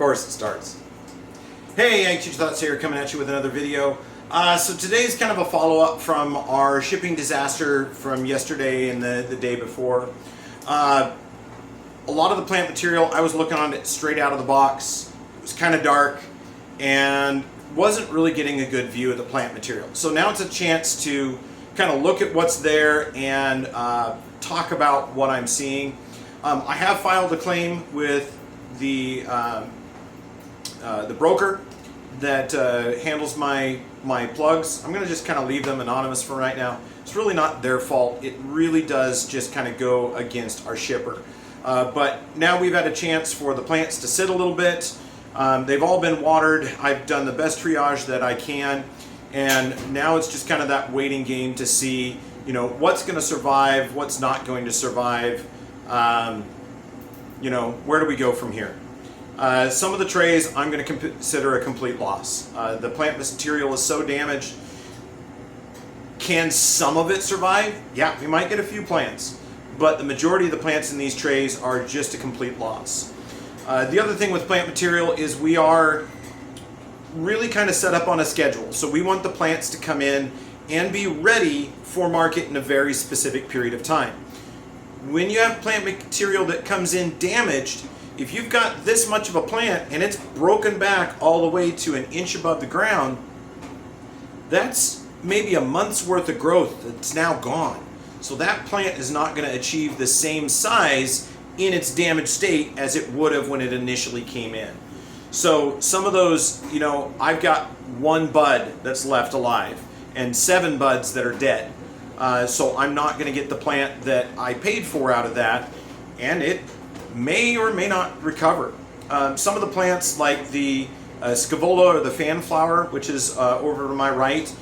course it starts. Hey, Yank Future Thoughts here, coming at you with another video. So today's kind of a follow-up from our shipping disaster from yesterday and the day before. A lot of the plant material, I was looking on it straight out of the box. It was kind of dark and wasn't really getting a good view of the plant material. So now it's a chance to kind of look at what's there and talk about what I'm seeing. I have filed a claim with the broker that handles my plugs. I'm going to just kind of leave them anonymous for right now. It's really not their fault. It really does just kind of go against our shipper. But now we've had a chance for the plants to sit a little bit. They've all been watered. I've done the best triage that I can. And now it's just kind of that waiting game to see, you know, what's going to survive, what's not going to survive. You know, where do we go from here? Some of the trays I'm going to consider a complete loss. The plant material is so damaged. Can some of it survive? Yeah, we might get a few plants, but the majority of the plants in these trays are just a complete loss. The other thing with plant material is we are really kind of set up on a schedule. So we want the plants to come in and be ready for market in a very specific period of time. When you have plant material that comes in damaged, if you've got this much of a plant and it's broken back all the way to an inch above the ground, that's maybe a month's worth of growth that's now gone. So that plant is not going to achieve the same size in its damaged state as it would have when it initially came in. So some of those, you know, I've got one bud that's left alive and 7 buds that are dead. So I'm not going to get the plant that I paid for out of that, and it may or may not recover. Some of the plants like the Scaevola or the fanflower, which is over to my right,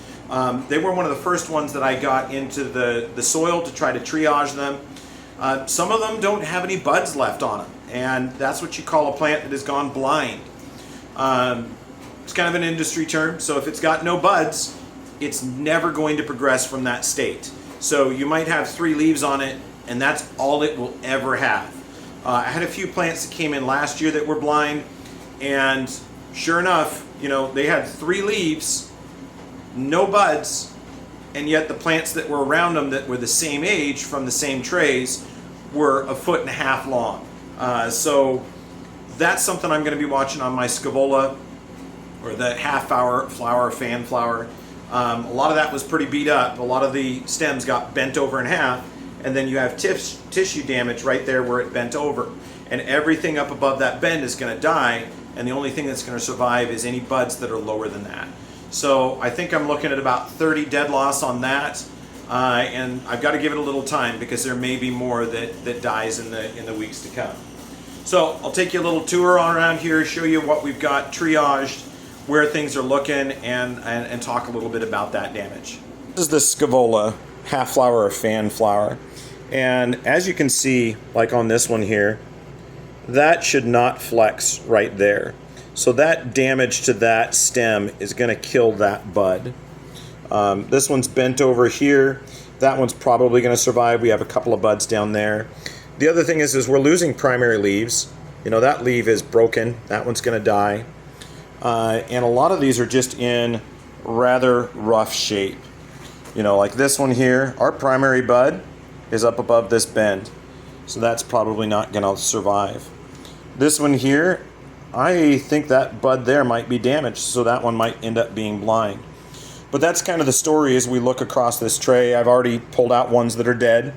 they were one of the first ones that I got into the soil to try to triage them. Some of them don't have any buds left on them, and that's what you call a plant that has gone blind. It's kind of an industry term, so if it's got no buds, it's never going to progress from that state. So you might have 3 leaves on it, and that's all it will ever have. I had a few plants that came in last year that were blind, and sure enough, you know, they had 3 leaves, no buds, and yet the plants that were around them that were the same age from the same trays were 1.5 feet long. So that's something I'm going to be watching on my Scaevola, or the half-flower fanflower. A lot of that was pretty beat up. A lot of the stems got bent over in half, and then you have tissue damage right there where it bent over. And everything up above that bend is going to die, and the only thing that's going to survive is any buds that are lower than that. So I think I'm looking at about 30 dead loss on that, and I've got to give it a little time because there may be more that dies in the weeks to come. So I'll take you a little tour around here, show you what we've got triaged, where things are looking, and talk a little bit about that damage. This is the Scaevola half-flower or fan-flower, and as you can see, like on this one here, that should not flex right there. So that damage to that stem is going to kill that bud. This one's bent over here. That one's probably going to survive. We have a couple of buds down there. The other thing is we're losing primary leaves. You know, that leaf is broken. That one's going to die. And a lot of these are just in rather rough shape. You know, like this one here, our primary bud is up above this bend. So that's probably not going to survive. This one here, I think that bud there might be damaged, so that one might end up being blind. But that's kind of the story as we look across this tray. I've already pulled out ones that are dead,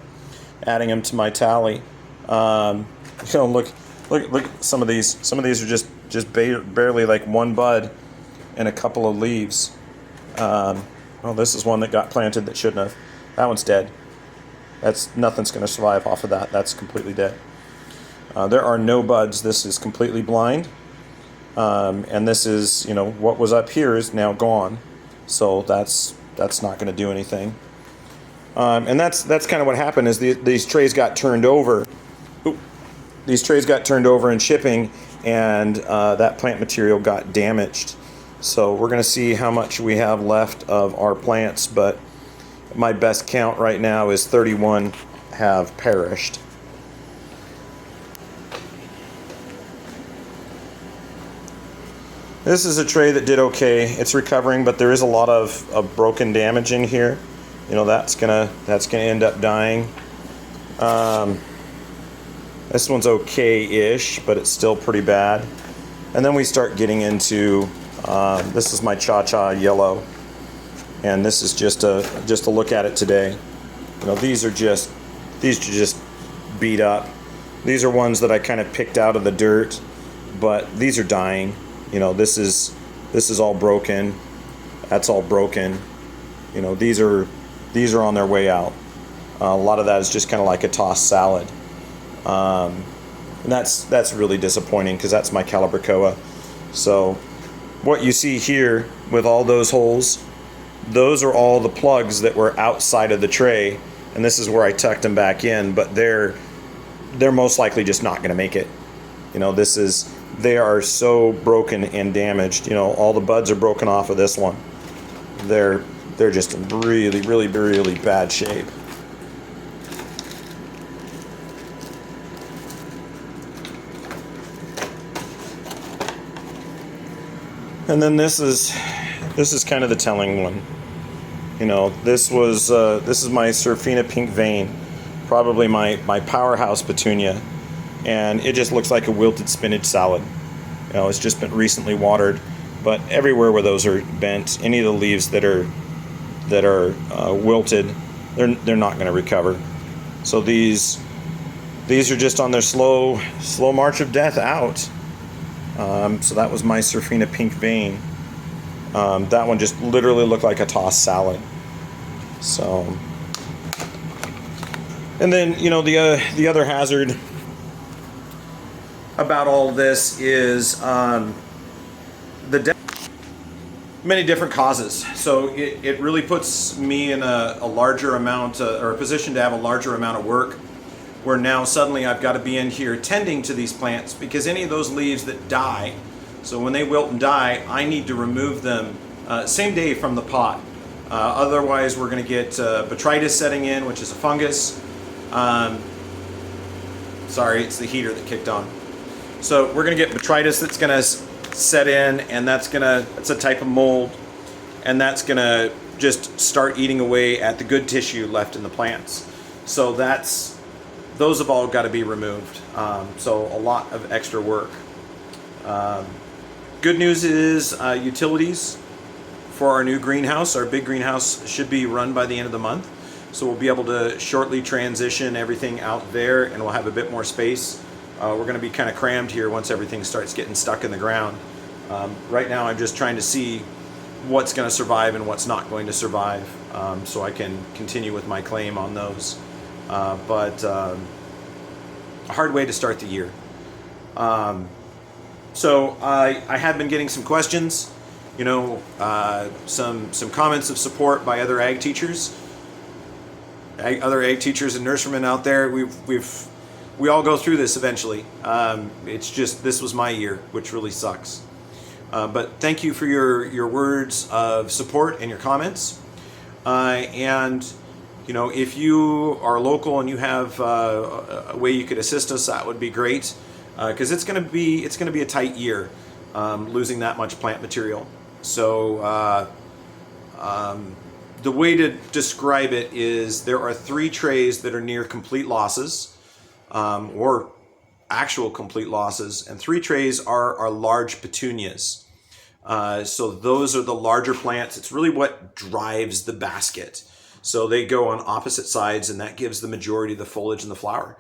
adding them to my tally. You know, look at some of these. Some of these are just barely like one bud and a couple of leaves. Well, this is one that got planted that shouldn't have. That one's dead. Nothing's going to survive off of that. That's completely dead. There are no buds. This is completely blind. And this is, you know, what was up here is now gone. So that's not going to do anything. And that's kind of what happened is these trays got turned over. These trays got turned over in shipping, and that plant material got damaged. So we're going to see how much we have left of our plants, but my best count right now is 31 have perished. This is a tray that did okay. It's recovering, but there is a lot of broken damage in here. You know, that's gonna end up dying. This one's okay-ish, but it's still pretty bad. And then we start getting into this is my Cha-Cha Yellow, and this is just a look at it today. You know, these are just beat up. These are ones that I kind of picked out of the dirt, but these are dying. You know, this is all broken. That's all broken. You know, these are on their way out. A lot of that is just kind of like a tossed salad. And that's really disappointing because that's my Calibrachoa. So what you see here with all those holes, those are all the plugs that were outside of the tray, and this is where I tucked them back in, but they're most likely just not going to make it. You know, they are so broken and damaged. You know, all the buds are broken off of this one. They're just in really, really, really bad shape. And then this is kind of the telling one. You know, this is my Serafina Pink Vein, probably my powerhouse petunia, and it just looks like a wilted spinach salad. You know, it's just been recently watered, but everywhere where those are bent, any of the leaves that are wilted, they're not going to recover. So these are just on their slow march of death out. So that was my Serafina Pink Vein. That one just literally looked like a tossed salad. So, and then, you know, the other hazard about all of this is many different causes. So it really puts me in a larger amount or a position to have a larger amount of work, where now suddenly I've got to be in here tending to these plants, because any of those leaves that die, so when they wilt and die, I need to remove them same day from the pot. Otherwise we're going to get botrytis setting in, which is a fungus. Sorry, it's the heater that kicked on. So we're going to get botrytis that's going to set in, and it's a type of mold, and that's going to just start eating away at the good tissue left in the plants. So those have all got to be removed. So a lot of extra work. Good news is utilities for our new greenhouse. Our big greenhouse should be run by the end of the month. So we'll be able to shortly transition everything out there, and we'll have a bit more space. We're going to be kind of crammed here once everything starts getting stuck in the ground. Right now I'm just trying to see what's going to survive and what's not going to survive, so I can continue with my claim on those. But a hard way to start the year. So I have been getting some questions, you know, some comments of support by other ag teachers, other ag teachers and nurserymen out there. We all go through this eventually. It's just, this was my year, which really sucks. But thank you for your words of support and your comments. And you know, if you are local and you have a way you could assist us, that would be great, because it's going to be a tight year, losing that much plant material. So the way to describe it is there are 3 trays that are near complete losses, or actual complete losses, and 3 trays are large petunias. So those are the larger plants. It's really what drives the basket. So they go on opposite sides, and that gives the majority of the foliage and the flower.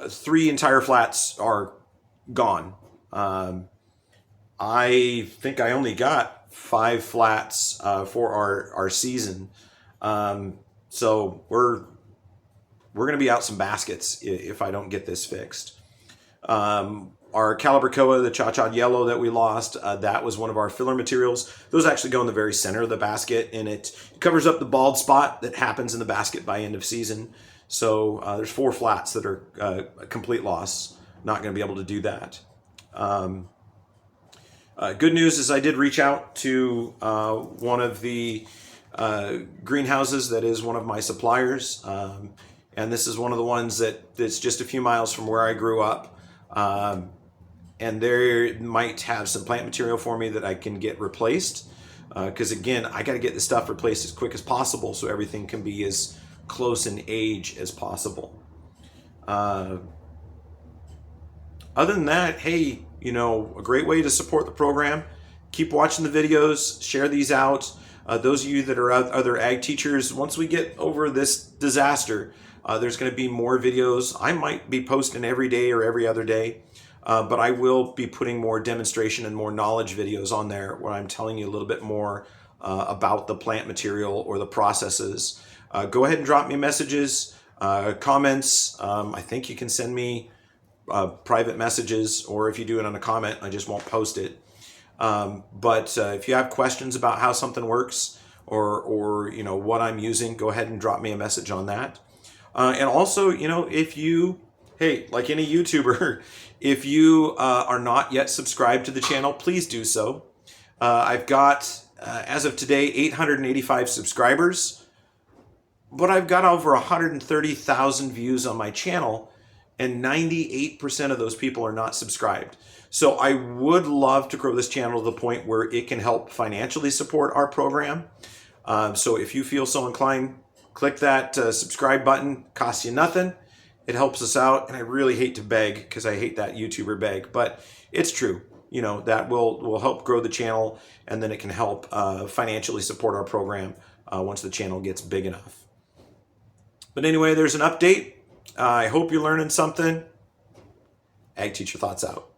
3 entire flats are gone. I think I only got 5 flats for our season. So we're going to be out some baskets if I don't get this fixed. Our Calibrachoa, the Cha-Cha Yellow that we lost, that was one of our filler materials. Those actually go in the very center of the basket, and it covers up the bald spot that happens in the basket by end of season. So there's 4 flats that are a complete loss. Not going to be able to do that. Good news is I did reach out to one of the greenhouses that is one of my suppliers. And this is one of the ones that's just a few miles from where I grew up. and they might have some plant material for me that I can get replaced. Because again, I got to get the stuff replaced as quick as possible so everything can be as close in age as possible. Other than that, hey, you know, a great way to support the program. Keep watching the videos, share these out. Those of you that are other ag teachers, once we get over this disaster, there's going to be more videos. I might be posting every day or every other day, but I will be putting more demonstration and more knowledge videos on there where I'm telling you a little bit more about the plant material or the processes. Go ahead and drop me messages, comments. I think you can send me private messages, or if you do it on a comment, I just won't post it. But if you have questions about how something works or you know what I'm using, go ahead and drop me a message on that. And also, you know, if you, hey, like any YouTuber, if you are not yet subscribed to the channel, please do so. I've got, as of today, 885 subscribers, but I've got over 130,000 views on my channel, and 98% of those people are not subscribed. So I would love to grow this channel to the point where it can help financially support our program. So if you feel so inclined, click that subscribe button. Costs you nothing. It helps us out, and I really hate to beg because I hate that YouTuber beg, but it's true. You know, that will help grow the channel, and then it can help financially support our program once the channel gets big enough. But anyway, there's an update. I hope you're learning something. Ag Teacher Thoughts out.